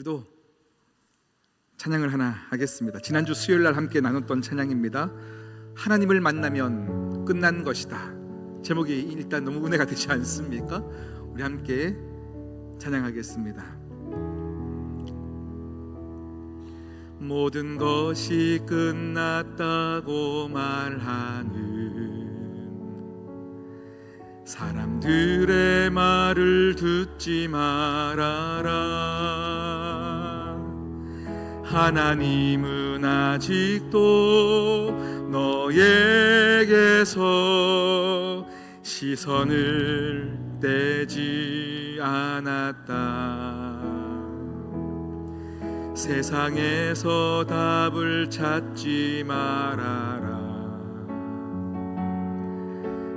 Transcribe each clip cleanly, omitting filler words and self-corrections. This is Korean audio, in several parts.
우리도 찬양을 하나 하겠습니다. 지난주 수요일날 함께 나눴던 찬양입니다. 하나님을 만나면 끝난 것이다. 제목이 일단 너무 은혜가 되지 않습니까? 우리 함께 찬양하겠습니다. 모든 것이 끝났다고 말하는 사람들의 말을 듣지 말아라. 하나님은 아직도 너에게서 시선을 떼지 않았다. 세상에서 답을 찾지 말아라.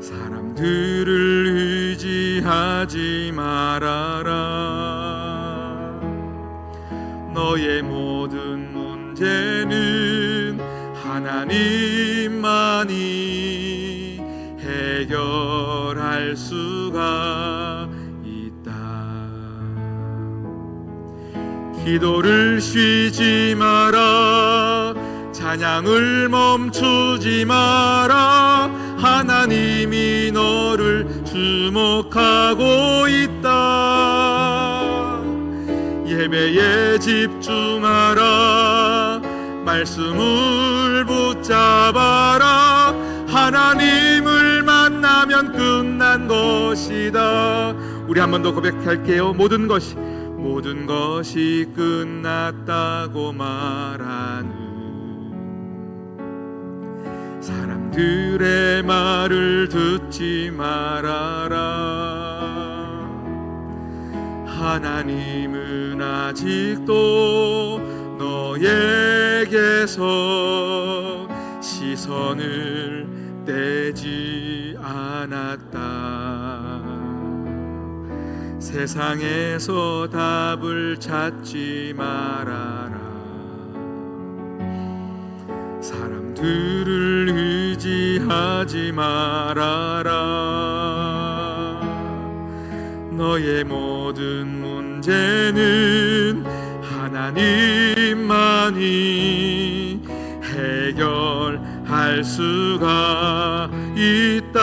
사람들을 의지하지 말아라. 너의 모든 문제는 하나님만이 해결할 수가 있다. 기도를 쉬지 마라. 찬양을 멈추지 마라. 하나님이 너를 주목하고 있다. 예배에 집중하라. 말씀을 붙잡아라. 하나님을 만나면 끝난 것이다. 우리 한 번 더 고백할게요. 모든 것이 끝났다고 말하는 사람들의 말을 듣지 말아라. 하나님은 아직도 너에게서 시선을 떼지 않았다. 세상에서 답을 찾지 말아라. 사람들을 의지하지 말아라. 너의 모든 문제는 하나님만이 해결할 수가 있다.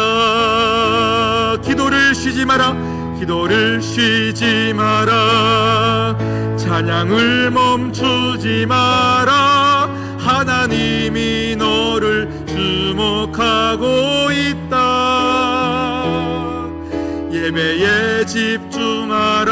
기도를 쉬지 마라. 기도를 쉬지 마라. 찬양을 멈추지 마라. 하나님이 너를 주목하고 있다. 예배에 집중하라.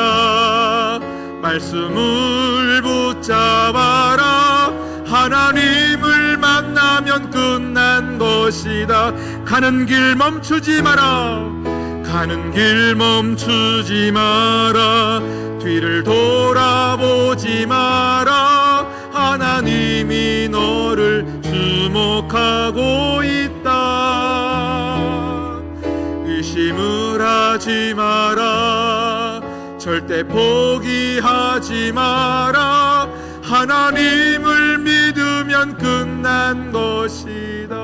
말씀을 붙잡아라. 하나님을 만나면 끝난 것이다. 가는 길 멈추지 마라. 가는 길 멈추지 마라. 뒤를 돌아보지 마라. 하나님이 너를 주목하고 있다. 의심을 하지 마라. 절대 포기하지 마라. 하나님을 믿으면 끝난 것이다.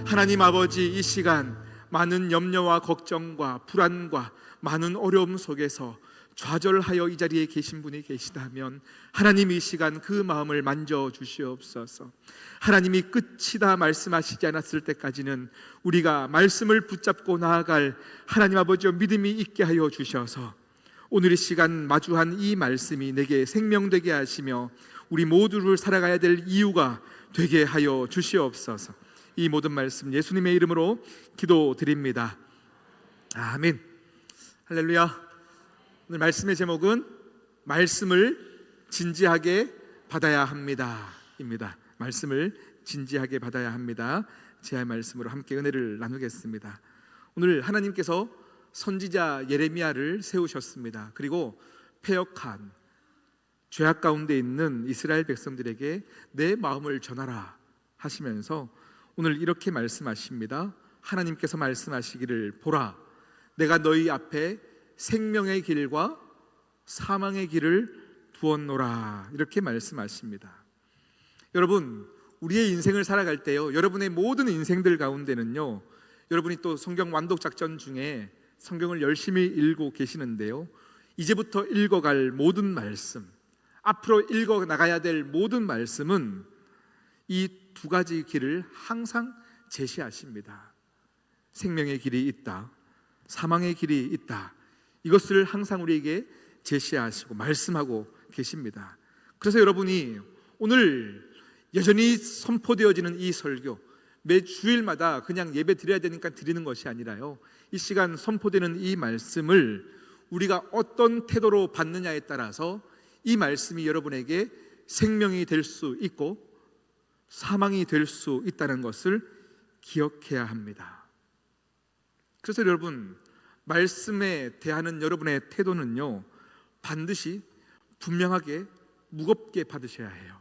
하나님 아버지, 이 시간 많은 염려와 걱정과 불안과 많은 어려움 속에서 좌절하여 이 자리에 계신 분이 계시다면 하나님 이 시간 그 마음을 만져주시옵소서. 하나님이 끝이다 말씀하시지 않았을 때까지는 우리가 말씀을 붙잡고 나아갈 하나님 아버지의 믿음이 있게 하여 주셔서 오늘 이 시간 마주한 이 말씀이 내게 생명되게 하시며 우리 모두를 살아가야 될 이유가 되게 하여 주시옵소서. 이 모든 말씀 예수님의 이름으로 기도드립니다. 아멘. 할렐루야. 오늘 말씀의 제목은 말씀을 진지하게 받아야 합니다 입니다. 말씀을 진지하게 받아야 합니다. 제 말씀으로 함께 은혜를 나누겠습니다. 오늘 하나님께서 선지자 예레미야를 세우셨습니다. 그리고 패역한 죄악 가운데 있는 이스라엘 백성들에게 내 마음을 전하라 하시면서 오늘 이렇게 말씀하십니다. 하나님께서 말씀하시기를 보라, 내가 너희 앞에 생명의 길과 사망의 길을 두었노라 이렇게 말씀하십니다. 여러분, 우리의 인생을 살아갈 때요, 여러분의 모든 인생들 가운데는요, 여러분이 또 성경 완독 작전 중에 성경을 열심히 읽고 계시는데요, 이제부터 읽어갈 모든 말씀, 앞으로 읽어 나가야 될 모든 말씀은 이 두 가지 길을 항상 제시하십니다. 생명의 길이 있다, 사망의 길이 있다. 이것을 항상 우리에게 제시하시고 말씀하고 계십니다. 그래서 여러분이 오늘 여전히 선포되어지는 이 설교, 매 주일마다 그냥 예배 드려야 되니까 드리는 것이 아니라요, 이 시간 선포되는 이 말씀을 우리가 어떤 태도로 받느냐에 따라서 이 말씀이 여러분에게 생명이 될 수 있고 사망이 될 수 있다는 것을 기억해야 합니다. 그래서 여러분, 말씀에 대하는 여러분의 태도는요, 반드시 분명하게 무겁게 받으셔야 해요.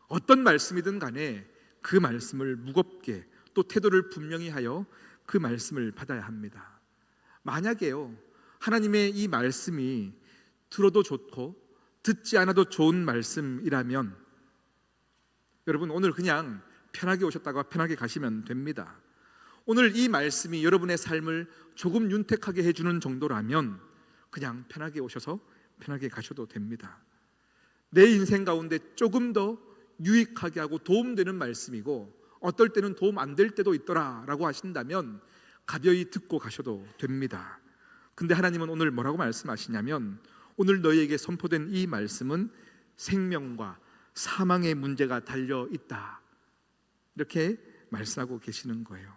어떤 말씀이든 간에 그 말씀을 무겁게, 또 태도를 분명히 하여 그 말씀을 받아야 합니다. 만약에요, 하나님의 이 말씀이 들어도 좋고 듣지 않아도 좋은 말씀이라면 여러분, 오늘 그냥 편하게 오셨다가 편하게 가시면 됩니다. 오늘 이 말씀이 여러분의 삶을 조금 윤택하게 해주는 정도라면 그냥 편하게 오셔서 편하게 가셔도 됩니다. 내 인생 가운데 조금 더 유익하게 하고 도움되는 말씀이고 어떨 때는 도움 안 될 때도 있더라 라고 하신다면 가벼이 듣고 가셔도 됩니다. 근데 하나님은 오늘 뭐라고 말씀하시냐면, 오늘 너희에게 선포된 이 말씀은 생명과 사망의 문제가 달려있다, 이렇게 말씀하고 계시는 거예요.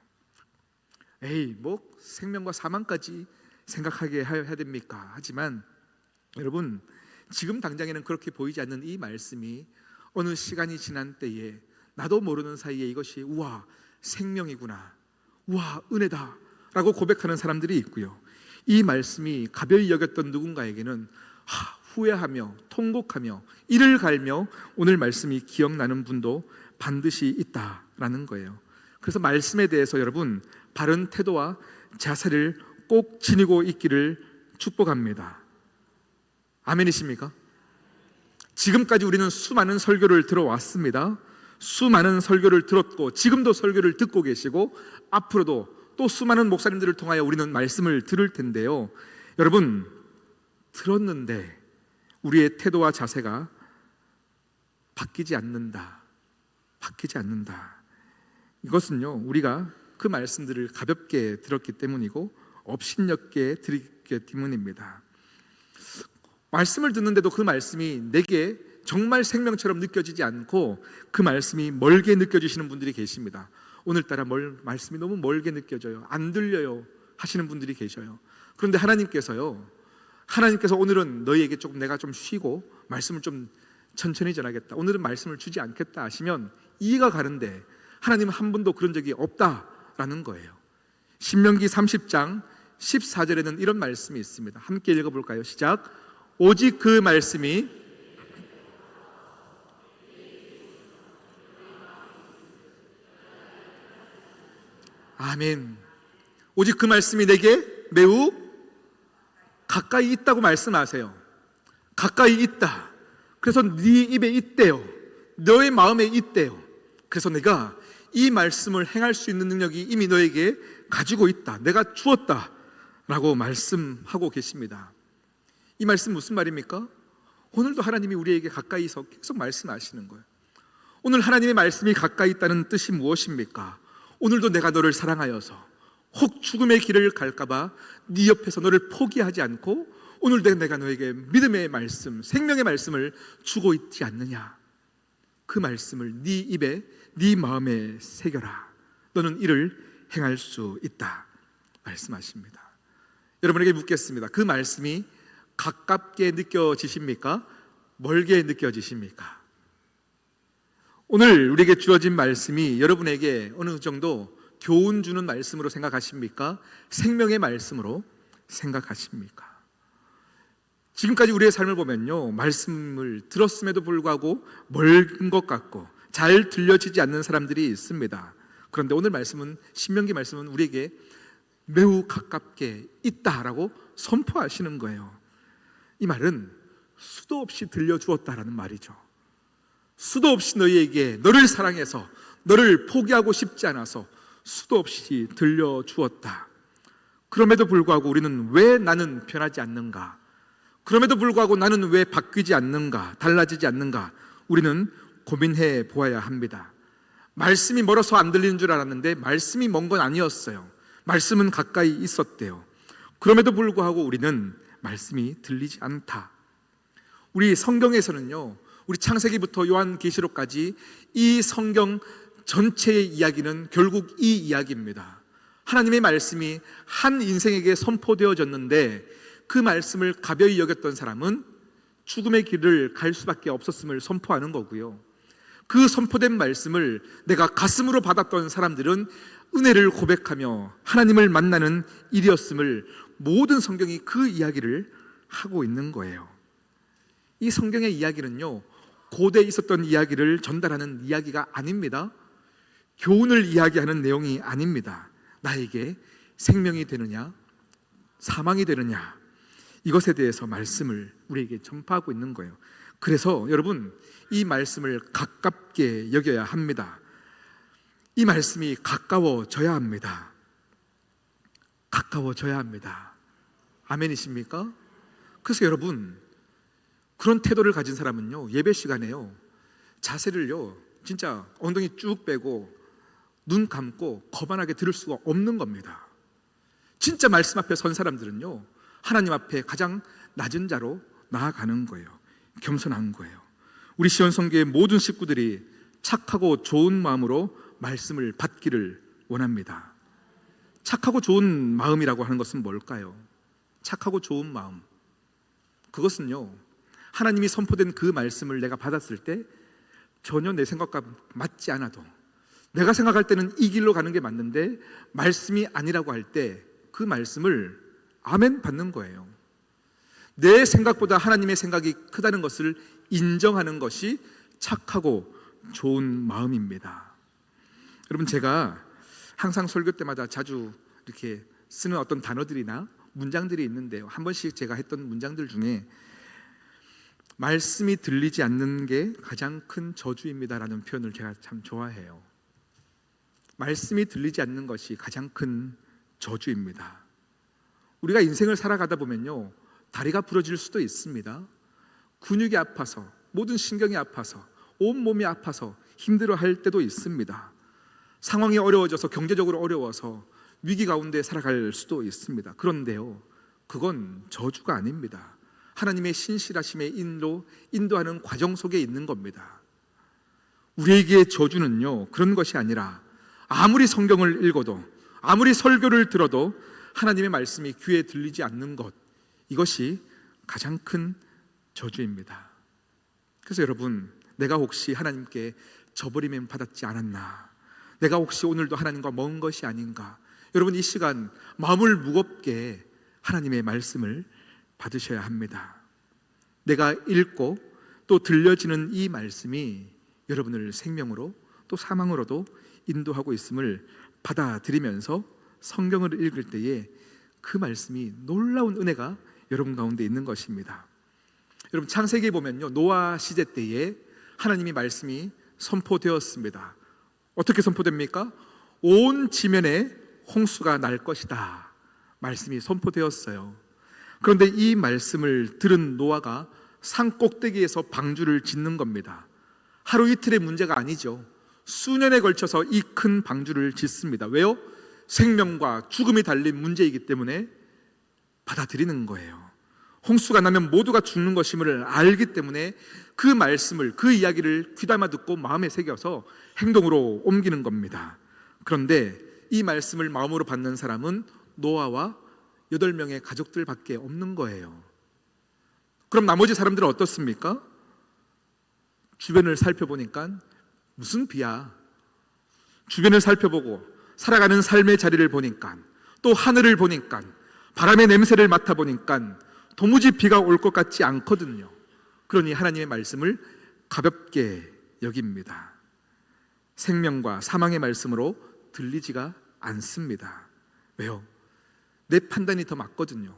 에이, 뭐 생명과 사망까지 생각하게 해야 됩니까? 하지만 여러분, 지금 당장에는 그렇게 보이지 않는 이 말씀이 어느 시간이 지난 때에 나도 모르는 사이에 이것이 우와 생명이구나, 우와 은혜다 라고 고백하는 사람들이 있고요, 이 말씀이 가벼이 여겼던 누군가에게는 후회하며 통곡하며 이를 갈며 오늘 말씀이 기억나는 분도 반드시 있다라는 거예요. 그래서 말씀에 대해서 여러분, 바른 태도와 자세를 꼭 지니고 있기를 축복합니다. 아멘이십니까? 지금까지 우리는 수많은 설교를 들어왔습니다. 수많은 설교를 들었고 지금도 설교를 듣고 계시고 앞으로도 또 수많은 목사님들을 통하여 우리는 말씀을 들을 텐데요, 여러분, 들었는데 우리의 태도와 자세가 바뀌지 않는다. 이것은요, 우리가 그 말씀들을 가볍게 들었기 때문이고 업신여게 들었기 때문입니다. 말씀을 듣는데도 그 말씀이 내게 정말 생명처럼 느껴지지 않고 그 말씀이 멀게 느껴지시는 분들이 계십니다. 오늘따라 말씀이 너무 멀게 느껴져요, 안 들려요 하시는 분들이 계셔요. 그런데 하나님께서 오늘은 너희에게 조금 내가 좀 쉬고 말씀을 좀 천천히 전하겠다, 오늘은 말씀을 주지 않겠다 하시면 이해가 가는데 하나님은 한 번도 그런 적이 없다라는 거예요. 신명기 30장 14절에는 이런 말씀이 있습니다. 함께 읽어볼까요? 시작. 오직 그 말씀이 아멘. 오직 그 말씀이 내게 매우 가까이 있다고 말씀하세요. 가까이 있다. 그래서 네 입에 있대요. 너의 마음에 있대요. 그래서 내가 이 말씀을 행할 수 있는 능력이 이미 너에게 가지고 있다, 내가 주었다 라고 말씀하고 계십니다. 이 말씀 무슨 말입니까? 오늘도 하나님이 우리에게 가까이서 계속 말씀하시는 거예요. 오늘 하나님의 말씀이 가까이 있다는 뜻이 무엇입니까? 오늘도 내가 너를 사랑하여서 혹 죽음의 길을 갈까봐 네 옆에서 너를 포기하지 않고 오늘도 내가 너에게 믿음의 말씀, 생명의 말씀을 주고 있지 않느냐. 그 말씀을 네 입에, 네 마음에 새겨라. 너는 이를 행할 수 있다 말씀하십니다. 여러분에게 묻겠습니다. 그 말씀이 가깝게 느껴지십니까? 멀게 느껴지십니까? 오늘 우리에게 주어진 말씀이 여러분에게 어느 정도 교훈 주는 말씀으로 생각하십니까? 생명의 말씀으로 생각하십니까? 지금까지 우리의 삶을 보면요, 말씀을 들었음에도 불구하고 멀은 것 같고 잘 들려지지 않는 사람들이 있습니다. 그런데 오늘 말씀은, 신명기 말씀은 우리에게 매우 가깝게 있다라고 선포하시는 거예요. 이 말은 수도 없이 들려주었다라는 말이죠. 수도 없이 너희에게, 너를 사랑해서 너를 포기하고 싶지 않아서 수도 없이 들려주었다. 그럼에도 불구하고 우리는 왜 나는 변하지 않는가? 그럼에도 불구하고 나는 왜 바뀌지 않는가, 달라지지 않는가, 우리는 고민해 보아야 합니다. 말씀이 멀어서 안 들리는 줄 알았는데 말씀이 먼 건 아니었어요. 말씀은 가까이 있었대요. 그럼에도 불구하고 우리는 말씀이 들리지 않다. 우리 성경에서는요, 우리 창세기부터 요한계시록까지 이 성경 전체의 이야기는 결국 이 이야기입니다. 하나님의 말씀이 한 인생에게 선포되어졌는데 그 말씀을 가벼이 여겼던 사람은 죽음의 길을 갈 수밖에 없었음을 선포하는 거고요. 그 선포된 말씀을 내가 가슴으로 받았던 사람들은 은혜를 고백하며 하나님을 만나는 일이었음을 모든 성경이 그 이야기를 하고 있는 거예요. 이 성경의 이야기는요, 고대에 있었던 이야기를 전달하는 이야기가 아닙니다. 교훈을 이야기하는 내용이 아닙니다. 나에게 생명이 되느냐, 사망이 되느냐, 이것에 대해서 말씀을 우리에게 전파하고 있는 거예요. 그래서 여러분, 이 말씀을 가깝게 여겨야 합니다. 이 말씀이 가까워져야 합니다. 가까워져야 합니다. 아멘이십니까? 그래서 여러분, 그런 태도를 가진 사람은요, 예배 시간에요, 자세를요, 진짜 엉덩이 쭉 빼고 눈 감고 거만하게 들을 수가 없는 겁니다. 진짜 말씀 앞에 선 사람들은요, 하나님 앞에 가장 낮은 자로 나아가는 거예요. 겸손한 거예요. 우리 시온성교의 모든 식구들이 착하고 좋은 마음으로 말씀을 받기를 원합니다. 착하고 좋은 마음이라고 하는 것은 뭘까요? 착하고 좋은 마음, 그것은요, 하나님이 선포된 그 말씀을 내가 받았을 때 전혀 내 생각과 맞지 않아도, 내가 생각할 때는 이 길로 가는 게 맞는데 말씀이 아니라고 할 때 그 말씀을 아멘 받는 거예요. 내 생각보다 하나님의 생각이 크다는 것을 인정하는 것이 착하고 좋은 마음입니다. 여러분, 제가 항상 설교 때마다 자주 이렇게 쓰는 어떤 단어들이나 문장들이 있는데요, 한 번씩 제가 했던 문장들 중에 말씀이 들리지 않는 게 가장 큰 저주입니다라는 표현을 제가 참 좋아해요. 말씀이 들리지 않는 것이 가장 큰 저주입니다. 우리가 인생을 살아가다 보면요, 다리가 부러질 수도 있습니다. 근육이 아파서, 모든 신경이 아파서, 온몸이 아파서 힘들어할 때도 있습니다. 상황이 어려워져서, 경제적으로 어려워서 위기 가운데 살아갈 수도 있습니다. 그런데요, 그건 저주가 아닙니다. 하나님의 신실하심의 인도하는 과정 속에 있는 겁니다. 우리에게 저주는요, 그런 것이 아니라 아무리 성경을 읽어도, 아무리 설교를 들어도 하나님의 말씀이 귀에 들리지 않는 것, 이것이 가장 큰 저주입니다. 그래서 여러분, 내가 혹시 하나님께 저버림을 받았지 않았나, 내가 혹시 오늘도 하나님과 먼 것이 아닌가, 여러분, 이 시간 마음을 무겁게 하나님의 말씀을 받으셔야 합니다. 내가 읽고 또 들려지는 이 말씀이 여러분을 생명으로 또 사망으로도 인도하고 있음을 받아들이면서 성경을 읽을 때에 그 말씀이 놀라운 은혜가 여러분 가운데 있는 것입니다. 여러분, 창세기에 보면요, 노아 시대 때에 하나님이 말씀이 선포되었습니다. 어떻게 선포됩니까? 온 지면에 홍수가 날 것이다, 말씀이 선포되었어요. 그런데 이 말씀을 들은 노아가 산 꼭대기에서 방주를 짓는 겁니다. 하루 이틀의 문제가 아니죠. 수년에 걸쳐서 이 큰 방주를 짓습니다. 왜요? 생명과 죽음이 달린 문제이기 때문에 받아들이는 거예요. 홍수가 나면 모두가 죽는 것임을 알기 때문에 그 말씀을, 그 이야기를 귀담아 듣고 마음에 새겨서 행동으로 옮기는 겁니다. 그런데 이 말씀을 마음으로 받는 사람은 노아와 8명의 가족들밖에 없는 거예요. 그럼 나머지 사람들은 어떻습니까? 주변을 살펴보니까 무슨 비야, 주변을 살펴보고 살아가는 삶의 자리를 보니까, 또 하늘을 보니까, 바람의 냄새를 맡아보니까 도무지 비가 올 것 같지 않거든요. 그러니 하나님의 말씀을 가볍게 여깁니다. 생명과 사망의 말씀으로 들리지가 않습니다. 왜요? 내 판단이 더 맞거든요.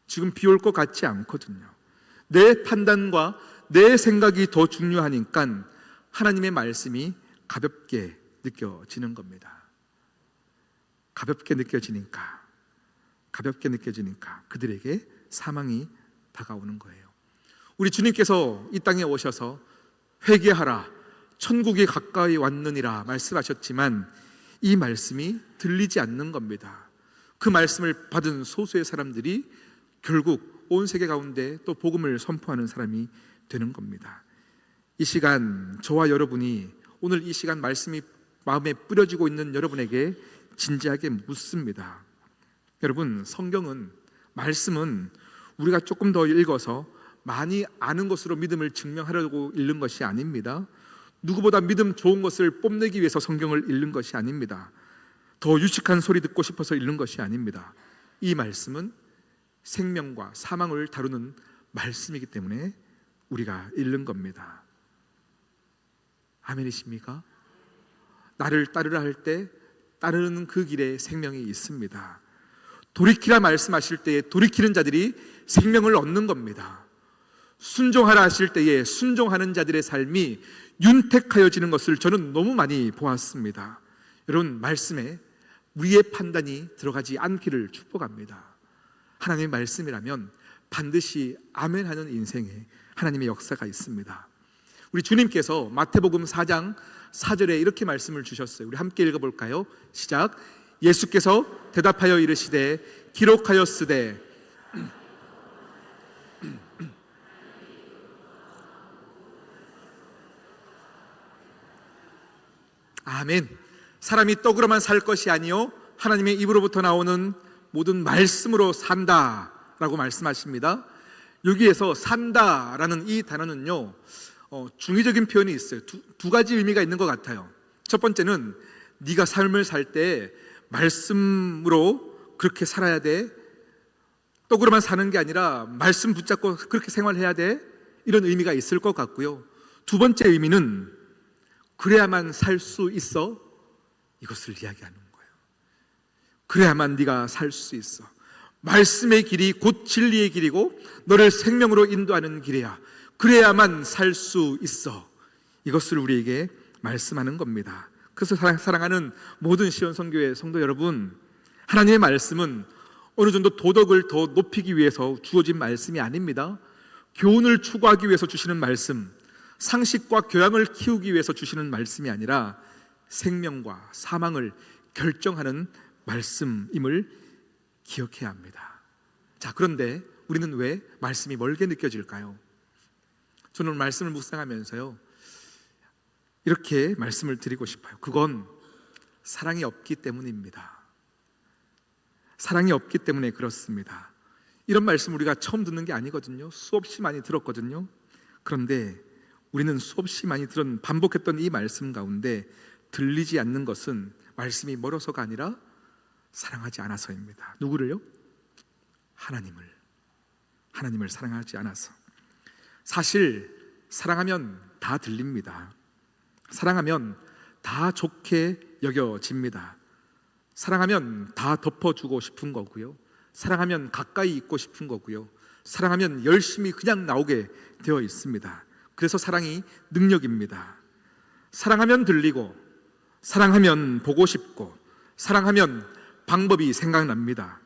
지금 비 올 것 같지 않거든요. 내 판단과 내 생각이 더 중요하니까 하나님의 말씀이 가볍게 느껴지는 겁니다. 가볍게 느껴지니까 그들에게 사망이 다가오는 거예요. 우리 주님께서 이 땅에 오셔서 회개하라, 천국이 가까이 왔느니라 말씀하셨지만 이 말씀이 들리지 않는 겁니다. 그 말씀을 받은 소수의 사람들이 결국 온 세계 가운데 또 복음을 선포하는 사람이 되는 겁니다. 이 시간 저와 여러분이 오늘 이 시간 말씀이 마음에 뿌려지고 있는 여러분에게 진지하게 묻습니다. 여러분, 성경은, 말씀은 우리가 조금 더 읽어서 많이 아는 것으로 믿음을 증명하려고 읽는 것이 아닙니다. 누구보다 믿음 좋은 것을 뽐내기 위해서 성경을 읽는 것이 아닙니다. 더 유식한 소리 듣고 싶어서 읽는 것이 아닙니다. 이 말씀은 생명과 사망을 다루는 말씀이기 때문에 우리가 읽는 겁니다. 아멘이십니까? 나를 따르라 할 때 따르는 그 길에 생명이 있습니다. 돌이키라 말씀하실 때에 돌이키는 자들이 생명을 얻는 겁니다. 순종하라 하실 때에 순종하는 자들의 삶이 윤택하여지는 것을 저는 너무 많이 보았습니다. 여러분, 말씀에 우리의 판단이 들어가지 않기를 축복합니다. 하나님의 말씀이라면 반드시 아멘하는 인생에 하나님의 역사가 있습니다. 우리 주님께서 마태복음 4장 4절에 이렇게 말씀을 주셨어요. 우리 함께 읽어볼까요? 시작. 예수께서 대답하여 이르시되 기록하였으되 아멘. 사람이 떡으로만 살 것이 아니요 하나님의 입으로부터 나오는 모든 말씀으로 산다라고 말씀하십니다. 여기에서 산다라는 이 단어는요 중의적인 표현이 있어요. 두 가지 의미가 있는 것 같아요. 첫 번째는 네가 삶을 살 때 말씀으로 그렇게 살아야 돼, 떡으로만 사는 게 아니라 말씀 붙잡고 그렇게 생활해야 돼, 이런 의미가 있을 것 같고요. 두 번째 의미는 그래야만 살 수 있어, 이것을 이야기하는 거예요. 그래야만 네가 살 수 있어. 말씀의 길이 곧 진리의 길이고 너를 생명으로 인도하는 길이야. 그래야만 살 수 있어. 이것을 우리에게 말씀하는 겁니다. 그래서 사랑하는 모든 시온선교회 성도 여러분, 하나님의 말씀은 어느 정도 도덕을 더 높이기 위해서 주어진 말씀이 아닙니다. 교훈을 추구하기 위해서 주시는 말씀, 상식과 교양을 키우기 위해서 주시는 말씀이 아니라 생명과 사망을 결정하는 말씀임을 기억해야 합니다. 자, 그런데 우리는 왜 말씀이 멀게 느껴질까요? 저는 말씀을 묵상하면서요 이렇게 말씀을 드리고 싶어요. 그건 사랑이 없기 때문입니다. 사랑이 없기 때문에 그렇습니다. 이런 말씀 우리가 처음 듣는 게 아니거든요. 수없이 많이 들었거든요. 그런데 우리는 수없이 많이 반복했던 이 말씀 가운데 들리지 않는 것은 말씀이 멀어서가 아니라 사랑하지 않아서입니다. 누구를요? 하나님을 사랑하지 않아서. 사실 사랑하면 다 들립니다. 사랑하면 다 좋게 여겨집니다. 사랑하면 다 덮어주고 싶은 거고요. 사랑하면 가까이 있고 싶은 거고요. 사랑하면 열심히 그냥 나오게 되어 있습니다. 그래서 사랑이 능력입니다. 사랑하면 들리고, 사랑하면 보고 싶고, 사랑하면 방법이 생각납니다.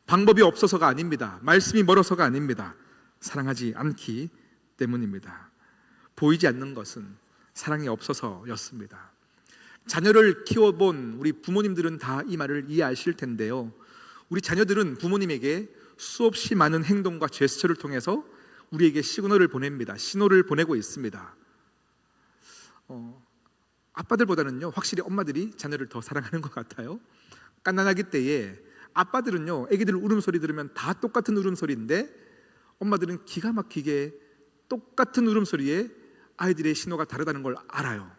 방법이 없어서가 아닙니다. 말씀이 멀어서가 아닙니다. 사랑하지 않기 때문입니다. 보이지 않는 것은 사랑이 없어서였습니다. 자녀를 키워본 우리 부모님들은 다 이 말을 이해하실 텐데요, 우리 자녀들은 부모님에게 수없이 많은 행동과 제스처를 통해서 우리에게 시그널을 보냅니다. 신호를 보내고 있습니다. 아빠들보다는요 확실히 엄마들이 자녀를 더 사랑하는 것 같아요. 갓난아기 때에 아빠들은요 애기들 울음소리 들으면 다 똑같은 울음소리인데 엄마들은 기가 막히게 똑같은 울음소리에 아이들의 신호가 다르다는 걸 알아요.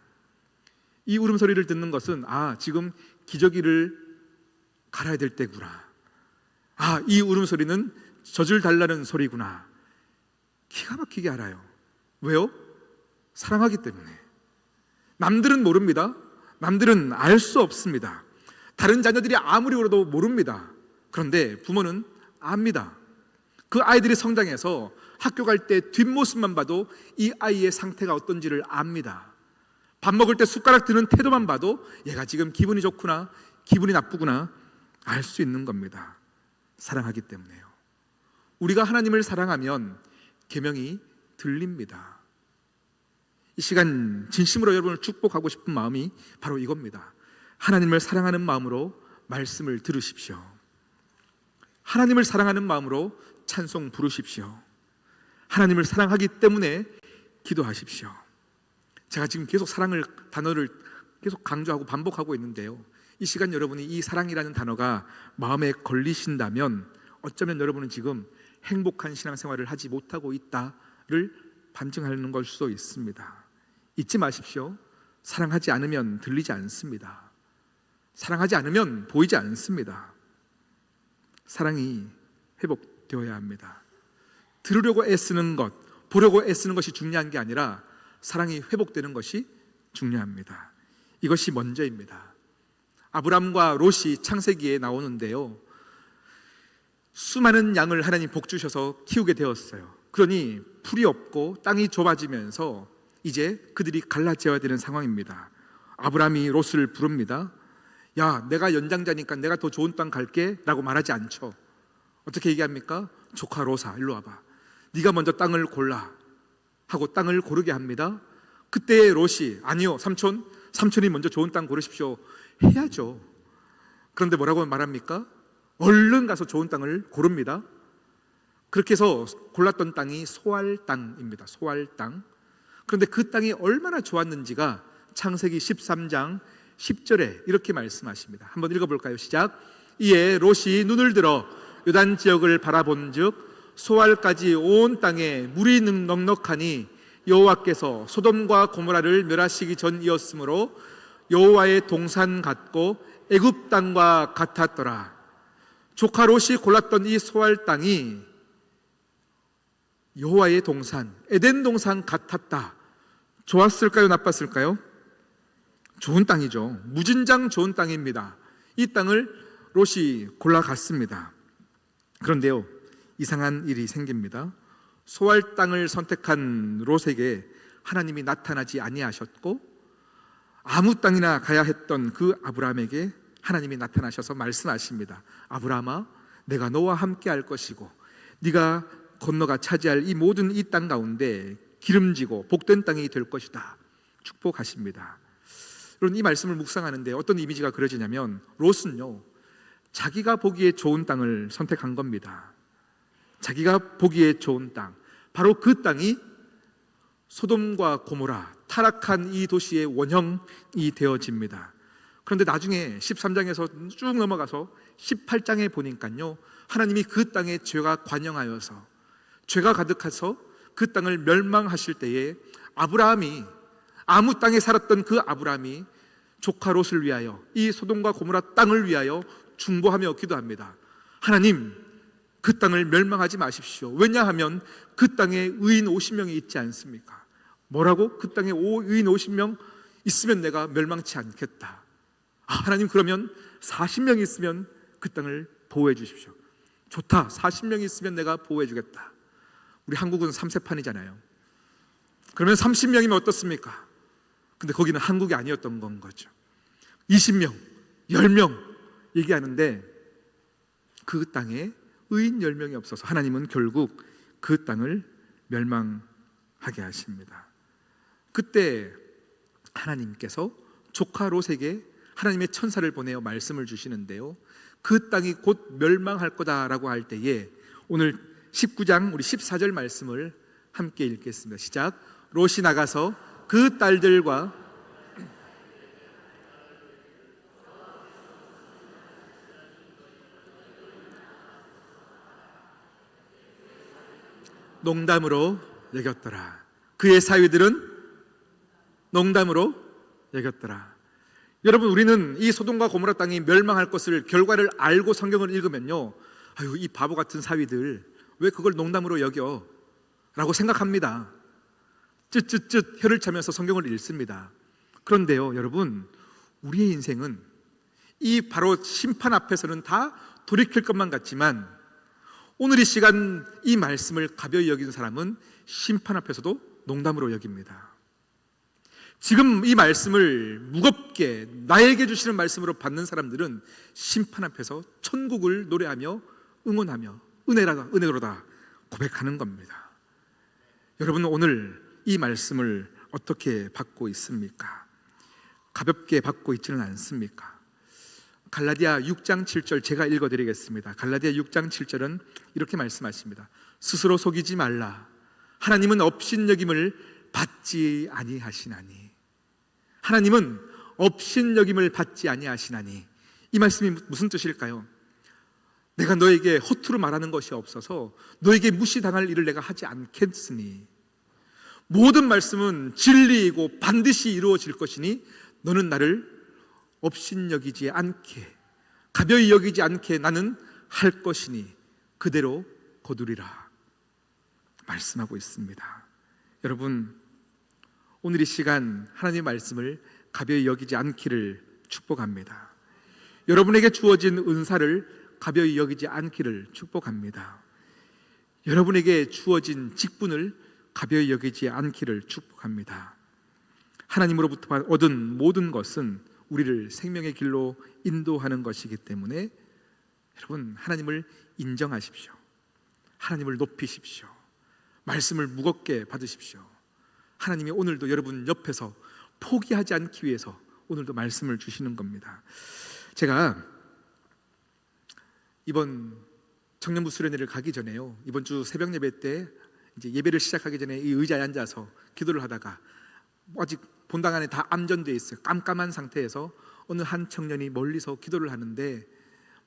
이 울음소리를 듣는 것은 지금 기저귀를 갈아야 될 때구나, 이 울음소리는 젖을 달라는 소리구나, 기가 막히게 알아요. 왜요? 사랑하기 때문에. 남들은 모릅니다. 남들은 알 수 없습니다. 다른 자녀들이 아무리 울어도 모릅니다. 그런데 부모는 압니다. 그 아이들이 성장해서 학교 갈 때 뒷모습만 봐도 이 아이의 상태가 어떤지를 압니다. 밥 먹을 때 숟가락 드는 태도만 봐도 얘가 지금 기분이 좋구나, 기분이 나쁘구나 알 수 있는 겁니다. 사랑하기 때문에요. 우리가 하나님을 사랑하면 계명이 들립니다. 이 시간 진심으로 여러분을 축복하고 싶은 마음이 바로 이겁니다. 하나님을 사랑하는 마음으로 말씀을 들으십시오. 하나님을 사랑하는 마음으로 찬송 부르십시오. 하나님을 사랑하기 때문에 기도하십시오. 제가 지금 계속 사랑을 단어를 계속 강조하고 반복하고 있는데요, 이 시간 여러분이 이 사랑이라는 단어가 마음에 걸리신다면 어쩌면 여러분은 지금 행복한 신앙생활을 하지 못하고 있다를 반증하는 걸 수도 있습니다. 잊지 마십시오. 사랑하지 않으면 들리지 않습니다. 사랑하지 않으면 보이지 않습니다. 사랑이 회복되어야 합니다. 들으려고 애쓰는 것, 보려고 애쓰는 것이 중요한 게 아니라 사랑이 회복되는 것이 중요합니다. 이것이 먼저입니다. 아브람과 롯이 창세기에 나오는데요, 수많은 양을 하나님 복 주셔서 키우게 되었어요. 그러니 풀이 없고 땅이 좁아지면서 이제 그들이 갈라져야 되는 상황입니다. 아브람이 롯을 부릅니다. 야, 내가 연장자니까 내가 더 좋은 땅 갈게 라고 말하지 않죠. 어떻게 얘기합니까? 조카 롯아, 일로 와봐. 네가 먼저 땅을 골라 하고 땅을 고르게 합니다. 그때 롯이 아니요, 삼촌이 먼저 좋은 땅 고르십시오 해야죠. 그런데 뭐라고 말합니까? 얼른 가서 좋은 땅을 고릅니다. 그렇게 해서 골랐던 땅이 소알 땅입니다. 소알 땅. 그런데 그 땅이 얼마나 좋았는지가 창세기 13장 10절에 이렇게 말씀하십니다. 한번 읽어볼까요? 시작. 이에 롯이 눈을 들어 요단 지역을 바라본즉 소알까지 온 땅에 물이 넉넉하니 여호와께서 소돔과 고모라를 멸하시기 전이었으므로 여호와의 동산 같고 애굽 땅과 같았더라. 조카 롯이 골랐던 이 소알 땅이 여호와의 동산, 에덴 동산 같았다. 좋았을까요? 나빴을까요? 좋은 땅이죠. 무진장 좋은 땅입니다. 이 땅을 롯이 골라갔습니다. 그런데요, 이상한 일이 생깁니다. 소알 땅을 선택한 롯에게 하나님이 나타나지 아니하셨고, 아무 땅이나 가야 했던 그 아브라함에게 하나님이 나타나셔서 말씀하십니다. 아브라함아, 내가 너와 함께 할 것이고 네가 건너가 차지할 이 모든 이 땅 가운데 기름지고 복된 땅이 될 것이다. 축복하십니다. 여러분, 이 말씀을 묵상하는데 어떤 이미지가 그려지냐면, 롯은요, 자기가 보기에 좋은 땅을 선택한 겁니다. 자기가 보기에 좋은 땅, 바로 그 땅이 소돔과 고모라, 타락한 이 도시의 원형이 되어집니다. 그런데 나중에 13장에서 쭉 넘어가서 18장에 보니까요, 하나님이 그 땅에 죄가 관영하여서 죄가 가득해서 그 땅을 멸망하실 때에 아브라함이, 아무 땅에 살았던 그 아브라함이 조카 롯을 위하여 이 소돔과 고모라 땅을 위하여 중보하며 기도합니다. 하나님, 그 땅을 멸망하지 마십시오. 왜냐하면 그 땅에 의인 50명이 있지 않습니까? 뭐라고? 그 땅에 의인 50명 있으면 내가 멸망치 않겠다. 하나님, 그러면 40명이 있으면 그 땅을 보호해 주십시오. 좋다, 40명이 있으면 내가 보호해 주겠다. 우리 한국은 3세판이잖아요. 그러면 30명이면 어떻습니까? 근데 거기는 한국이 아니었던 건 거죠. 20명, 10명 얘기하는데 그 땅에 의인 10명이 없어서 하나님은 결국 그 땅을 멸망하게 하십니다. 그때 하나님께서 조카 롯에게 하나님의 천사를 보내어 말씀을 주시는데요, 그 땅이 곧 멸망할 거다라고 할 때에 오늘 19장 우리 14절 말씀을 함께 읽겠습니다. 시작. 롯이 나가서 그 딸들과 농담으로 여겼더라. 그의 사위들은 농담으로 여겼더라. 여러분, 우리는 이 소돔과 고모라 땅이 멸망할 것을 결과를 알고 성경을 읽으면요, 아유, 이 바보 같은 사위들 왜 그걸 농담으로 여겨? 라고 생각합니다. 쯧쯧쯧 혀를 차면서 성경을 읽습니다. 그런데요, 여러분, 우리의 인생은 이 바로 심판 앞에서는 다 돌이킬 것만 같지만, 오늘 이 시간 이 말씀을 가벼이 여기는 사람은 심판 앞에서도 농담으로 여깁니다. 지금 이 말씀을 무겁게 나에게 주시는 말씀으로 받는 사람들은 심판 앞에서 천국을 노래하며 응원하며 은혜로다 고백하는 겁니다. 여러분, 오늘 이 말씀을 어떻게 받고 있습니까? 가볍게 받고 있지는 않습니까? 갈라디아 6장 7절 제가 읽어드리겠습니다. 갈라디아 6장 7절은 이렇게 말씀하십니다. 스스로 속이지 말라. 하나님은 업신여김을 받지 아니하시나니. 하나님은 업신여김을 받지 아니하시나니. 이 말씀이 무슨 뜻일까요? 내가 너에게 허투루 말하는 것이 없어서 너에게 무시당할 일을 내가 하지 않겠으니, 모든 말씀은 진리이고 반드시 이루어질 것이니 너는 나를 업신여기지 않게, 가벼이 여기지 않게 나는 할 것이니 그대로 거두리라 말씀하고 있습니다. 여러분, 오늘 이 시간 하나님의 말씀을 가벼이 여기지 않기를 축복합니다. 여러분에게 주어진 은사를 가벼이 여기지 않기를 축복합니다. 여러분에게 주어진 직분을 가벼이 여기지 않기를 축복합니다. 하나님으로부터 얻은 모든 것은 우리를 생명의 길로 인도하는 것이기 때문에 여러분, 하나님을 인정하십시오. 하나님을 높이십시오. 말씀을 무겁게 받으십시오. 하나님이 오늘도 여러분 옆에서 포기하지 않기 위해서 오늘도 말씀을 주시는 겁니다. 제가 이번 청년부 수련회를 가기 전에요, 이번 주 새벽 예배 때 이제 예배를 시작하기 전에 이 의자에 앉아서 기도를 하다가 아직 본당 안에 다 암전되어 있어요. 깜깜한 상태에서 어느 한 청년이 멀리서 기도를 하는데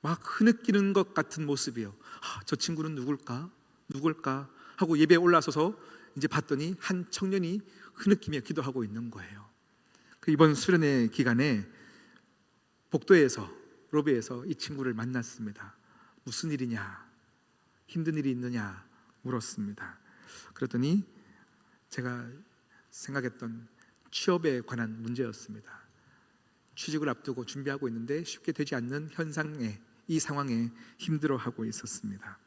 막 흐느끼는 것 같은 모습이에요. 저 친구는 누굴까 하고 예배에 올라서서 이제 봤더니 한 청년이 흐느끼며 기도하고 있는 거예요. 이번 수련회 기간에 복도에서, 로비에서 이 친구를 만났습니다. 무슨 일이냐, 힘든 일이 있느냐 물었습니다. 그랬더니 제가 생각했던 취업에 관한 문제였습니다. 취직을 앞두고 준비하고 있는데 쉽게 되지 않는 현상에, 이 상황에 힘들어하고 있었습니다.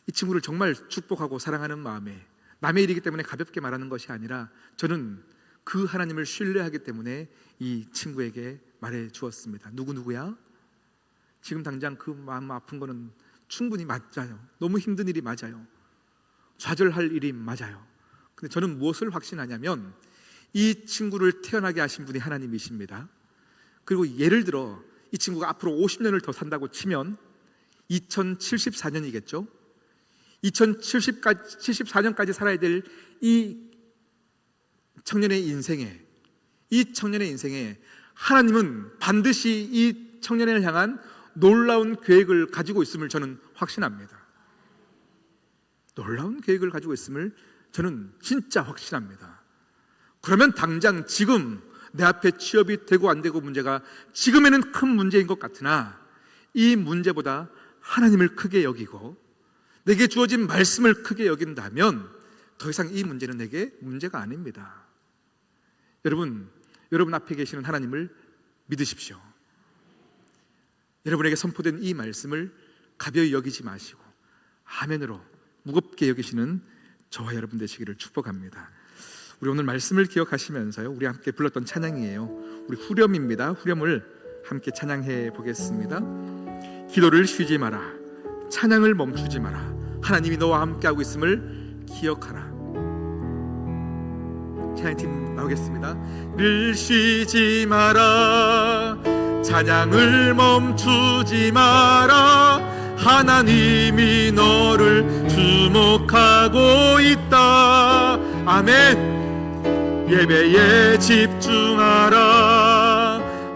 이 친구를 정말 축복하고 사랑하는 마음에, 남의 일이기 때문에 가볍게 말하는 것이 아니라 저는 그 하나님을 신뢰하기 때문에 이 친구에게 말해 주었습니다. 누구야? 지금 당장 그 마음 아픈 거는 충분히 맞아요. 너무 힘든 일이 맞아요. 좌절할 일이 맞아요. 근데 저는 무엇을 확신하냐면 이 친구를 태어나게 하신 분이 하나님이십니다. 그리고 예를 들어 이 친구가 앞으로 50년을 더 산다고 치면 2074년이겠죠. 2074년까지 살아야 될 이 청년의 인생에, 하나님은 반드시 이 청년을 향한 놀라운 계획을 가지고 있음을 저는 확신합니다. 놀라운 계획을 가지고 있음을 저는 진짜 확신합니다. 그러면 당장 지금 내 앞에 취업이 되고 안 되고 문제가 지금에는 큰 문제인 것 같으나 이 문제보다 하나님을 크게 여기고 내게 주어진 말씀을 크게 여긴다면 더 이상 이 문제는 내게 문제가 아닙니다. 여러분 앞에 계시는 하나님을 믿으십시오. 여러분에게 선포된 이 말씀을 가벼이 여기지 마시고 아멘으로 무겁게 여기시는 저와 여러분 되시기를 축복합니다. 우리 오늘 말씀을 기억하시면서요, 우리 함께 불렀던 찬양이에요. 우리 후렴입니다. 후렴을 함께 찬양해 보겠습니다. 기도를 쉬지 마라, 찬양을 멈추지 마라, 하나님이 너와 함께하고 있음을 기억하라. 찬양팀 나오겠습니다. 를 쉬지 마라, 찬양을 멈추지 마라, 하나님이 너를 주목하고 있다. 아멘. 예배에 집중하라,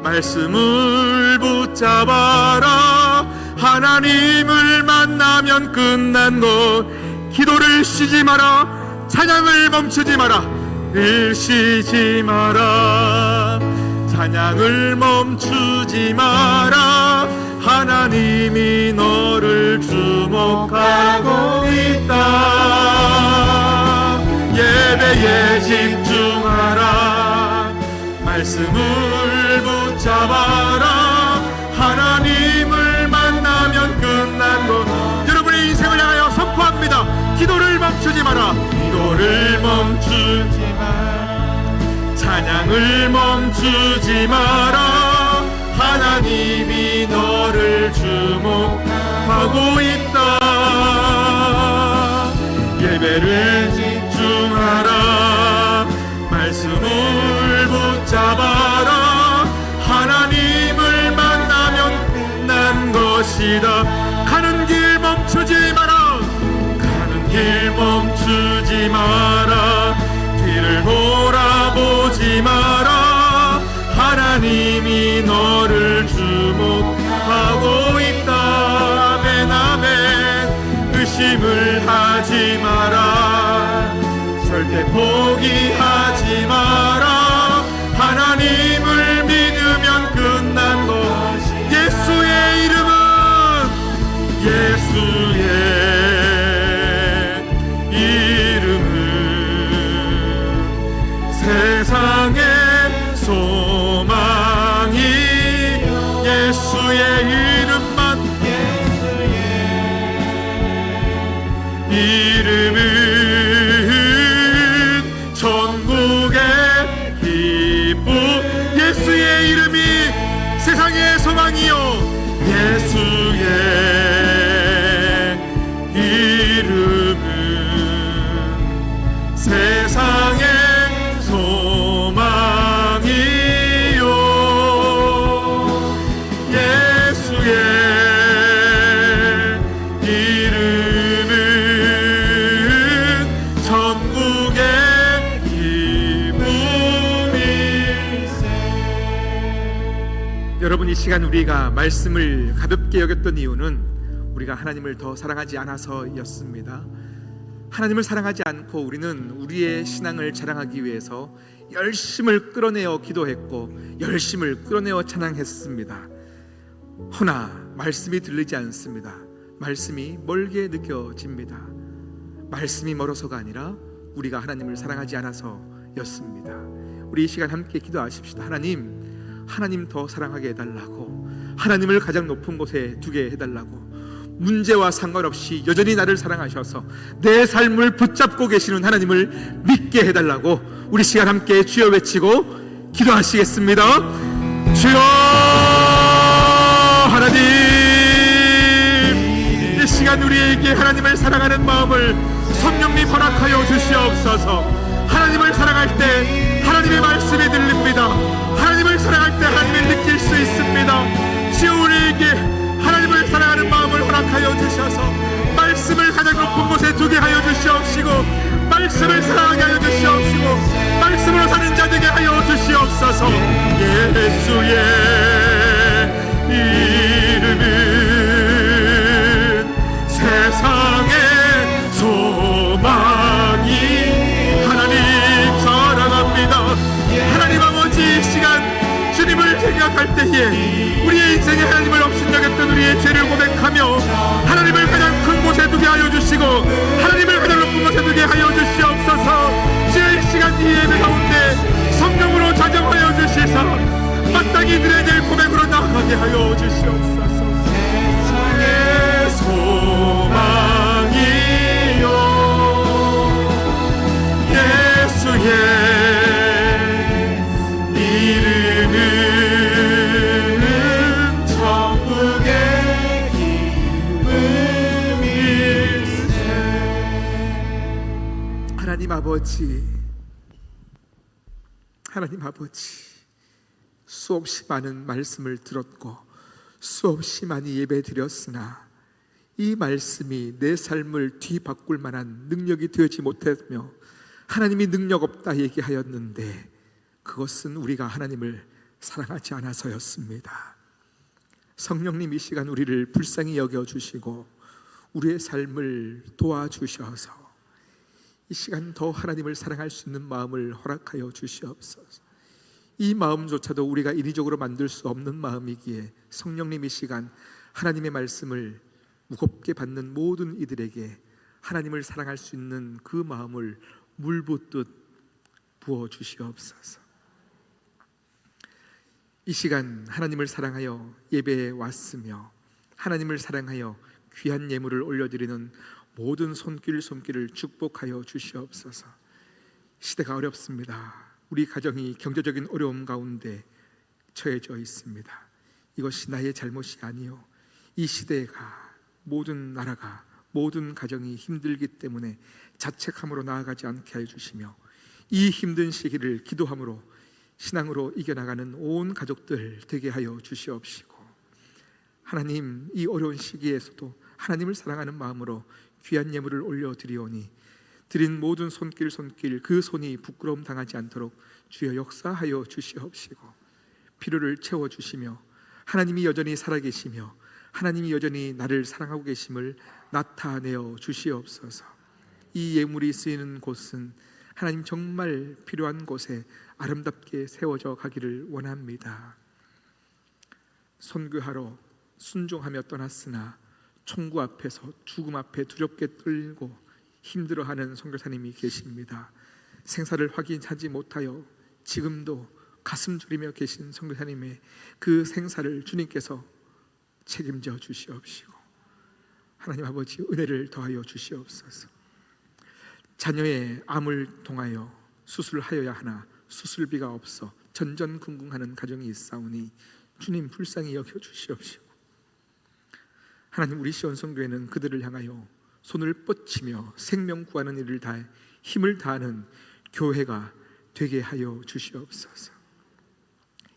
말씀을 붙잡아라, 하나님을 만나면 끝난 것. 기도를 쉬지 마라, 찬양을 멈추지 마라, 를 쉬지 마라, 찬양을 멈추지 마라, 하나님이 너를 주목하고 있다. 예배에 집중하라, 말씀을 붙잡아라, 하나님을 만나면 끝난 것. 여러분의 인생을 향하여 선포합니다. 기도를 멈추지 마라, 기도를 멈추지 마라, 찬양을 멈추지 마라, 하나님이 너를 주목하고 있다. 예배를 집중하라. 말씀을 붙잡아라. 하나님을 만나면 끝난 것이다. 가는 길 멈추지 마라. 가는 길 멈추지 마라. 뒤를 돌아보지 마라. 하나님이 너를 주목하고 있다. 아멘 아멘. 의심을 하지 마라. 절대 포기하지 마라. 하나님을 믿으면 끝난 것. 예수의 이름은 예수의 이름은 세상의 소망이 예수의 이름만 이름은 전국의 기쁨. 예수의 이름이 세상의 소망이요 예수의 이름은 세상의 소망이요 예수의 이름은 전국의 기쁨일세. 여러분, 이 시간 우리가 말씀을 가볍게 여겼던 이유는 우리가 하나님을 더 사랑하지 않아서였습니다. 하나님을 사랑하지 않고 우리는 우리의 신앙을 자랑하기 위해서 열심을 끌어내어 기도했고 열심을 끌어내어 찬양했습니다. 허나 말씀이 들리지 않습니다. 말씀이 멀게 느껴집니다. 말씀이 멀어서가 아니라 우리가 하나님을 사랑하지 않아서였습니다. 우리 이 시간 함께 기도하십시다. 하나님 더 사랑하게 해달라고, 하나님을 가장 높은 곳에 두게 해달라고, 문제와 상관없이 여전히 나를 사랑하셔서 내 삶을 붙잡고 계시는 하나님을 믿게 해달라고 우리 시간 함께 주여 외치고 기도하시겠습니다. 주여 하나님, 이 시간 우리에게 하나님을 사랑하는 마음을 성령님 허락하여 주시옵소서. 하나님을 사랑할 때 하나님의 말씀이 들립니다. 하나님을 사랑할 때 하나님을 느낄 수 있습니다. 주여 우리에게 하나님을 사랑하는 마음을 허락하여 주셔서 말씀을 가장 높은 곳에 두게 하여 주시옵시고, 말씀을 사랑하게 하여 주시옵시고, 말씀으로 사는 자 되게 하여 주시옵소서. 예수의 이름은 세상의 소망이. 하나님 사랑합니다. 하나님 아버지, 이 시간 주님을 생각할 때에 우리의 인생에 하나님을 업신여겼던 우리의 죄를 고백하며 하나님을 가장 큰 곳에 두게 하여 주시고 하나님을 가장 높은 곳에 두게 하여 주시옵소서. 주의 이 시간 이 예배 가운데 성령으로 자정하여 주시사 마땅히 드려야 될 고백으로 나아가게 하여 주시옵소서. 세상의 소망이요 예수의 하나님 아버지, 수없이 많은 말씀을 들었고 수없이 많이 예배 드렸으나 이 말씀이 내 삶을 뒤바꿀 만한 능력이 되지 못하며 하나님이 능력 없다 얘기하였는데 그것은 우리가 하나님을 사랑하지 않아서였습니다. 성령님, 이 시간 우리를 불쌍히 여겨주시고 우리의 삶을 도와주셔서 이 시간 더 하나님을 사랑할 수 있는 마음을 허락하여 주시옵소서. 이 마음조차도 우리가 인위적으로 만들 수 없는 마음이기에 성령님, 이 시간 하나님의 말씀을 무겁게 받는 모든 이들에게 하나님을 사랑할 수 있는 그 마음을 물 붓듯 부어 주시옵소서. 이 시간 하나님을 사랑하여 예배에 왔으며 하나님을 사랑하여 귀한 예물을 올려드리는 모든 손길을 축복하여 주시옵소서. 시대가 어렵습니다. 우리 가정이 경제적인 어려움 가운데 처해져 있습니다. 이것이 나의 잘못이 아니요 이 시대가, 모든 나라가, 모든 가정이 힘들기 때문에 자책함으로 나아가지 않게 하여 주시며, 이 힘든 시기를 기도함으로 신앙으로 이겨나가는 온 가족들 되게 하여 주시옵시고, 하나님, 이 어려운 시기에서도 하나님을 사랑하는 마음으로 귀한 예물을 올려드리오니 드린 모든 손길 그 손이 부끄러움 당하지 않도록 주여 역사하여 주시옵시고, 필요를 채워주시며 하나님이 여전히 살아계시며 하나님이 여전히 나를 사랑하고 계심을 나타내어 주시옵소서. 이 예물이 쓰이는 곳은 하나님 정말 필요한 곳에 아름답게 세워져 가기를 원합니다. 선교하러 순종하며 떠났으나 총구 앞에서 죽음 앞에 두렵게 떨고 힘들어하는 선교사님이 계십니다. 생사를 확인하지 못하여 지금도 가슴 졸이며 계신 선교사님의 그 생사를 주님께서 책임져 주시옵시고, 하나님 아버지 은혜를 더하여 주시옵소서. 자녀의 암을 통하여 수술하여야 하나 수술비가 없어 전전긍긍하는 가정이 있사오니 주님 불쌍히 여겨 주시옵시고, 하나님, 우리 시온성교회는 그들을 향하여 손을 뻗치며 생명 구하는 일을 다해 힘을 다하는 교회가 되게 하여 주시옵소서.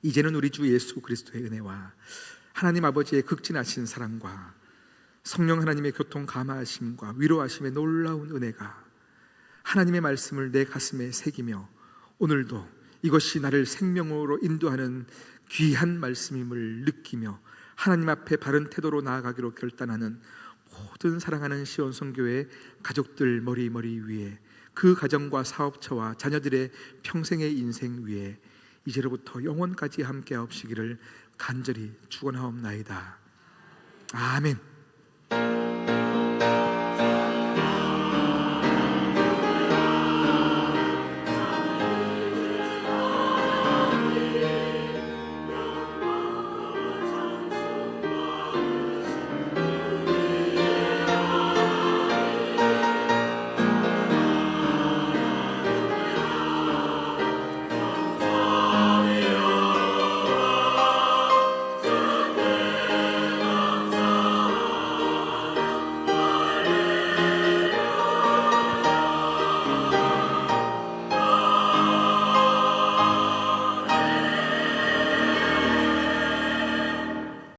이제는 우리 주 예수 그리스도의 은혜와 하나님 아버지의 극진하신 사랑과 성령 하나님의 교통 감화하심과 위로하심의 놀라운 은혜가 하나님의 말씀을 내 가슴에 새기며 오늘도 이것이 나를 생명으로 인도하는 귀한 말씀임을 느끼며 하나님 앞에 바른 태도로 나아가기로 결단하는 모든 사랑하는 시온성교회 가족들 머리 위에, 그 가정과 사업처와 자녀들의 평생의 인생 위에 이제로부터 영원까지 함께 하옵시기를 간절히 축원하옵나이다. 아멘.